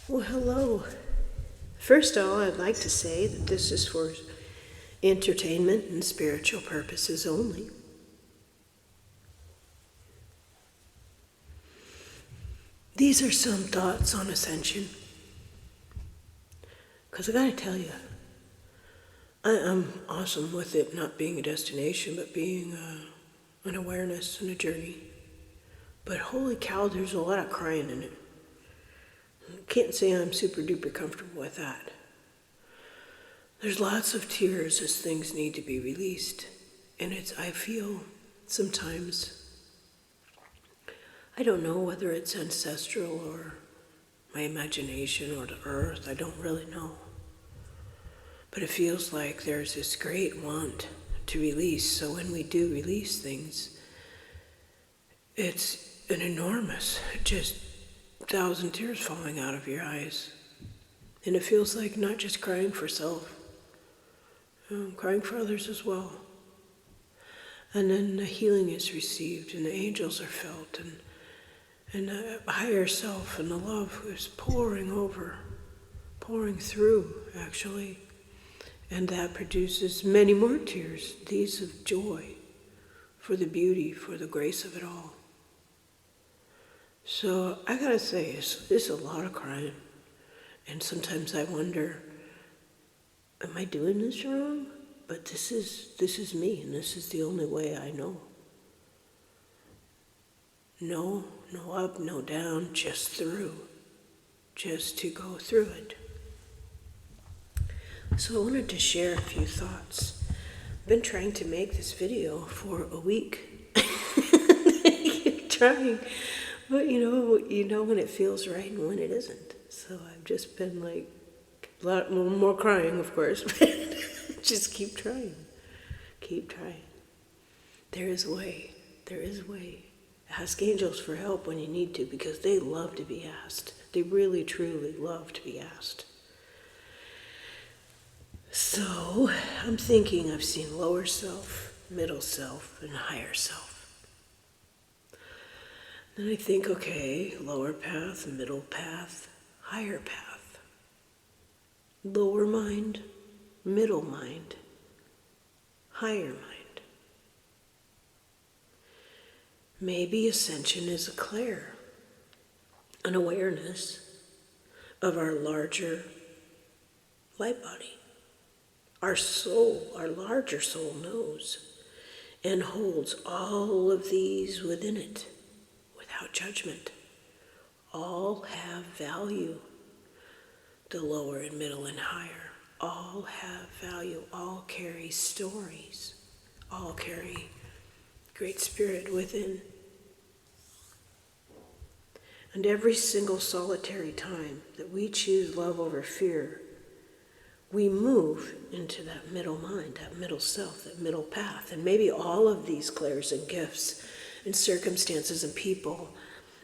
Well, hello. First of all, I'd like to say that this is for entertainment and spiritual purposes only. These are some thoughts on Ascension. Because I gotta tell you, I'm awesome with it not being a destination, but being an awareness and a journey. But holy cow, there's a lot of crying in it. Can't say I'm super duper comfortable with that. There's lots of tears as things need to be released. And I feel sometimes, I don't know whether it's ancestral or my imagination or the earth, I don't really know. But it feels like there's this great want to release. So when we do release things, it's an enormous, just 1,000 tears falling out of your eyes. And it feels like not just crying for self, crying for others as well. And then the healing is received and the angels are felt and the higher self and the love is pouring through actually. And that produces many more tears, these of joy for the beauty, for the grace of it all. So I gotta say, it's a lot of crying. And sometimes I wonder, am I doing this wrong? But this is me, and this is the only way I know. No up, no down, just through. Just to go through it. So I wanted to share a few thoughts. I've been trying to make this video for a week. I keep trying. But you know when it feels right and when it isn't. So I've just been like, a lot more crying, of course, but just keep trying. Keep trying. There is a way. There is a way. Ask angels for help when you need to, because they love to be asked. They really, truly love to be asked. So I'm thinking I've seen lower self, middle self, and higher self. Then I think, okay, lower path, middle path, higher path. Lower mind, middle mind, higher mind. Maybe Ascension is a clair, an awareness of our larger light body. Our soul, our larger soul knows and holds all of these within it. Without judgment. All have value. The lower and middle and higher. All have value. All carry stories. All carry great spirit within. And every single solitary time that we choose love over fear, we move into that middle mind, that middle self, that middle path. And maybe all of these clairs and gifts and circumstances and people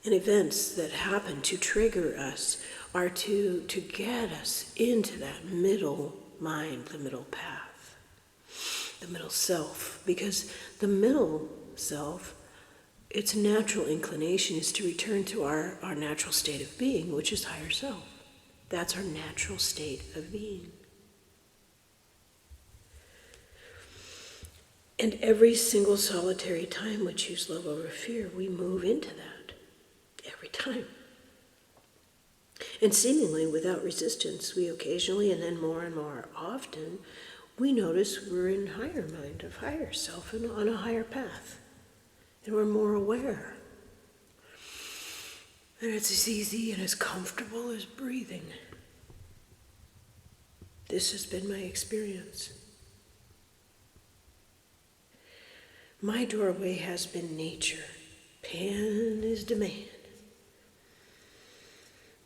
and events that happen to trigger us are to get us into that middle mind, the middle path, the middle self. Because the middle self, its natural inclination is to return to our natural state of being, which is higher self. That's our natural state of being. And every single solitary time we choose love over fear, we move into that. Every time. And seemingly without resistance, we occasionally, and then more and more often, we notice we're in higher mind, of higher self, and on a higher path. And we're more aware. And it's as easy and as comfortable as breathing. This has been my experience. My doorway has been nature. Pan is demand.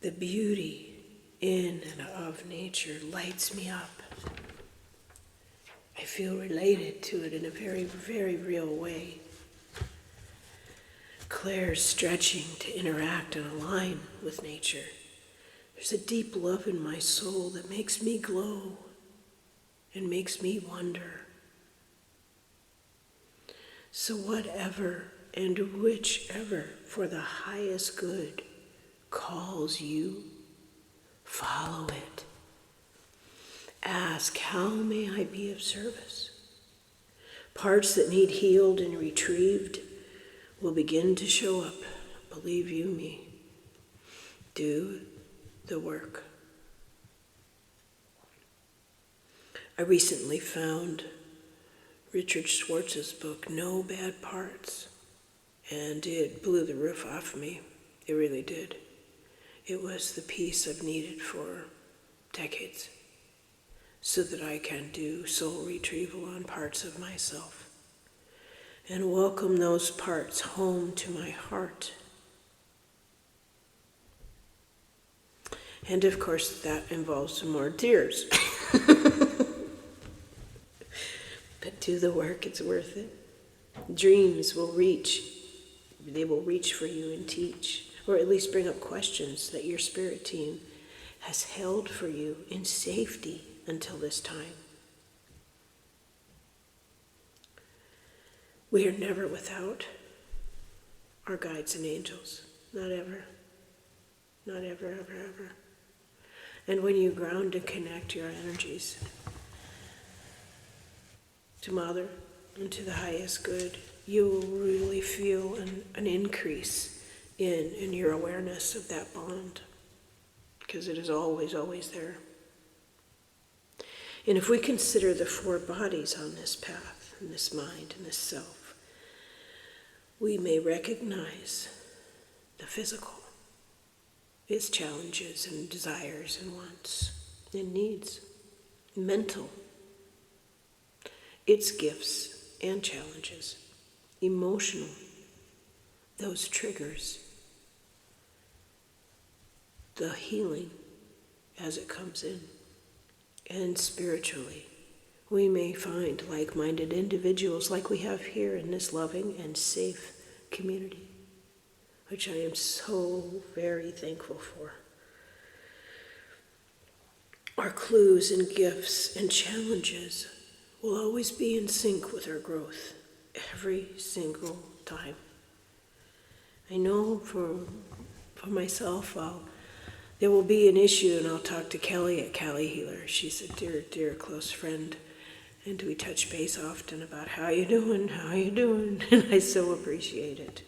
The beauty in and of nature lights me up. I feel related to it in a very, very real way. Claire's stretching to interact and align with nature. There's a deep love in my soul that makes me glow and makes me wonder. So whatever and whichever for the highest good calls you, Follow it. Ask, how may I be of service? Parts that need healed and retrieved will begin to show up. Believe you me. Do the work. I recently found Richard Schwartz's book, No Bad Parts, and it blew the roof off me. It really did. It was the piece I've needed for decades so that I can do soul retrieval on parts of myself and welcome those parts home to my heart. And of course, that involves some more tears. But do the work, it's worth it. Dreams will reach. They will reach for you and teach, or at least bring up questions that your spirit team has held for you in safety until this time. We are never without our guides and angels. Not ever. Not ever, ever, ever. And when you ground and connect your energies to Mother and to the highest good, you will really feel an increase in your awareness of that bond, because it is always, always there. And if we consider the four bodies on this path, and this mind and this self, we may recognize the physical, its challenges and desires and wants and needs, mental, its gifts and challenges, emotional, those triggers, the healing as it comes in, and spiritually. We may find like-minded individuals like we have here in this loving and safe community, which I am so very thankful for. Our clues and gifts and challenges will always be in sync with our growth every single time. I know for myself, there will be an issue, and I'll talk to Kelly at Cali Healer. She's a dear, dear close friend, and we touch base often about how you doing, and I so appreciate it.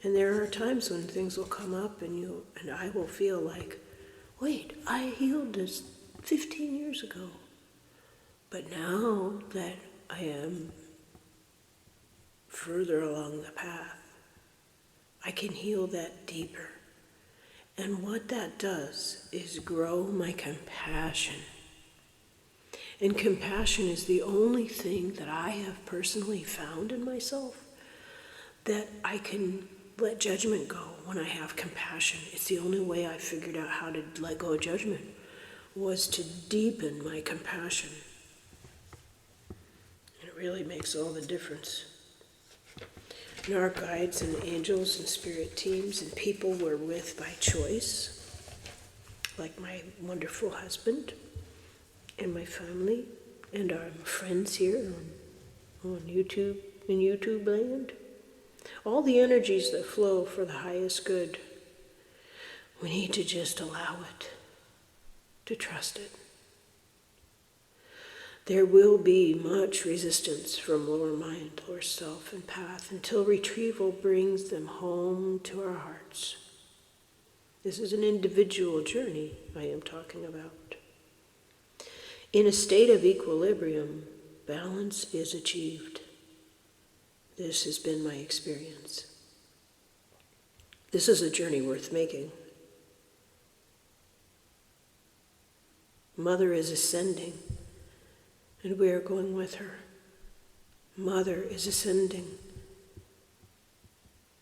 And there are times when things will come up, and I will feel like, wait, I healed this 15 years ago. But now that I am further along the path, I can heal that deeper. And what that does is grow my compassion. And compassion is the only thing that I have personally found in myself that I can let judgment go when I have compassion. It's the only way I figured out how to let go of judgment, was to deepen my compassion. It really makes all the difference. And our guides and angels and spirit teams and people we're with by choice, like my wonderful husband and my family and our friends here on YouTube, in YouTube land, all the energies that flow for the highest good, we need to just allow it, to trust it. There will be much resistance from lower mind, lower self, and path until retrieval brings them home to our hearts. This is an individual journey I am talking about. In a state of equilibrium, balance is achieved. This has been my experience. This is a journey worth making. Mother is ascending, and we are going with her. Mother is ascending.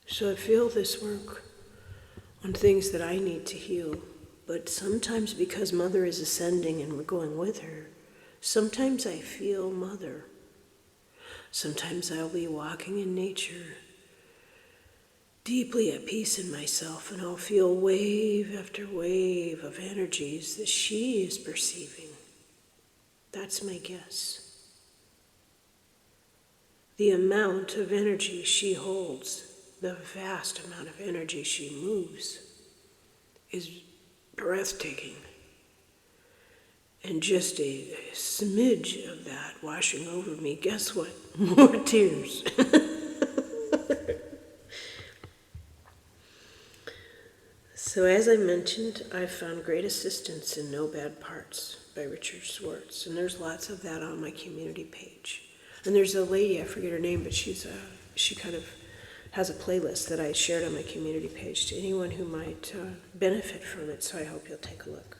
So I feel this work on things that I need to heal, but sometimes because Mother is ascending and we're going with her, sometimes I feel Mother. Sometimes I'll be walking in nature, deeply at peace in myself, and I'll feel wave after wave of energies that she is perceiving. That's my guess. The amount of energy she holds, the vast amount of energy she moves, is breathtaking. And just a smidge of that washing over me, guess what? More tears. So as I mentioned, I've found great assistance in No Bad Parts by Richard Schwartz, and there's lots of that on my community page. And there's a lady, I forget her name, but she kind of has a playlist that I shared on my community page to anyone who might benefit from it, so I hope you'll take a look.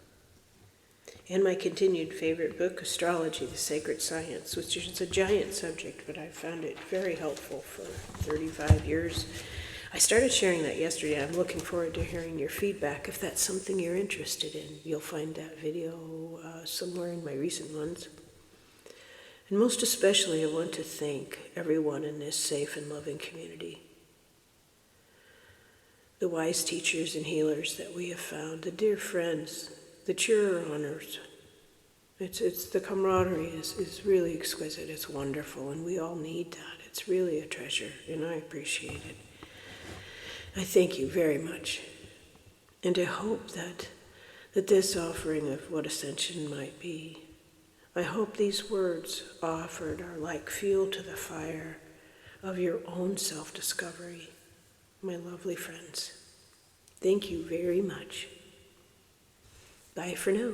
And my continued favorite book, Astrology, the Sacred Science, which is a giant subject, but I've found it very helpful for 35 years. I started sharing that yesterday. I'm looking forward to hearing your feedback. If that's something you're interested in, you'll find that video somewhere in my recent ones. And most especially, I want to thank everyone in this safe and loving community. The wise teachers and healers that we have found, the dear friends, the cheerer honors. It's the camaraderie is really exquisite. It's wonderful, and we all need that. It's really a treasure, and I appreciate it. I thank you very much. And I hope that this offering of what Ascension might be, I hope these words offered are like fuel to the fire of your own self-discovery, my lovely friends. Thank you very much. Bye for now.